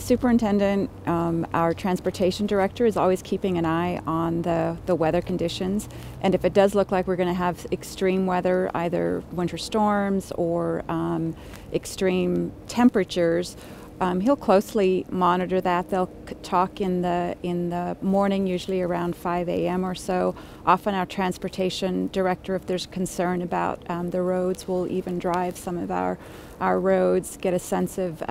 superintendent, our transportation director is always keeping an eye on the weather conditions. And if it does look like we're going to have extreme weather, either winter storms or extreme temperatures, he'll closely monitor that. They'll talk in the morning, usually around 5 a.m. or so. Often our transportation director, if there's concern about the roads, will even drive some of our roads, get a sense of,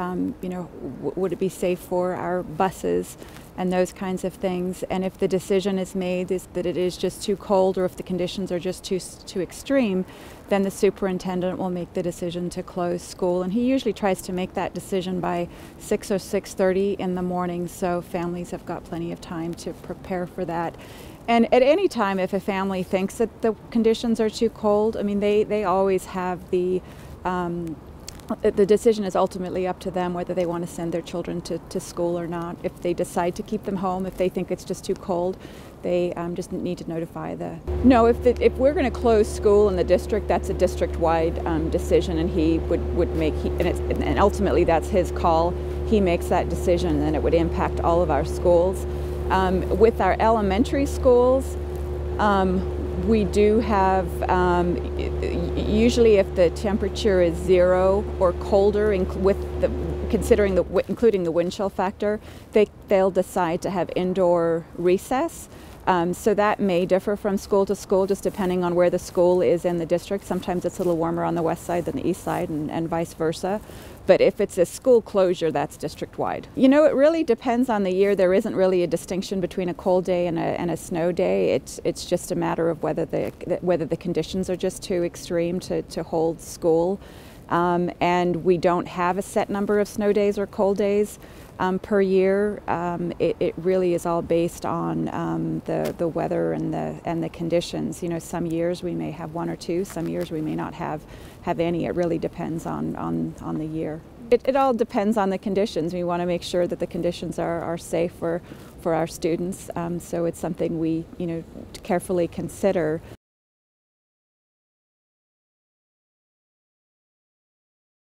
would it be safe for our buses and those kinds of things. And if the decision is made that it is just too cold, or if the conditions are just too extreme, then the superintendent will make the decision to close school. And he usually tries to make that decision by 6 or 6:30 in the morning, so families have got plenty of time to prepare for that. And at any time, if a family thinks that the conditions are too cold, I mean, they always have the decision is ultimately up to them whether they want to send their children to school or not. If they decide to keep them home, if they think it's just too cold, they just need to notify No, if we're going to close school in the district, that's a district-wide decision, and he would make, and ultimately that's his call. He makes that decision, and it would impact all of our schools. With our elementary schools, we do have, usually if the temperature is 0 or colder, including the wind chill factor, they'll decide to have indoor recess. So that may differ from school to school, just depending on where the school is in the district. Sometimes it's a little warmer on the west side than the east side, and vice versa. But if it's a school closure, that's district-wide. You know, it really depends on the year. There isn't really a distinction between a cold day and a snow day. It's just a matter of whether the conditions are just too extreme to hold school. And we don't have a set number of snow days or cold days per year. It really is all based on the weather and the conditions. You know, some years we may have 1 or 2, some years we may not have any. It really depends on the year. It all depends on the conditions. We want to make sure that the conditions are safe for our students. So it's something we carefully consider.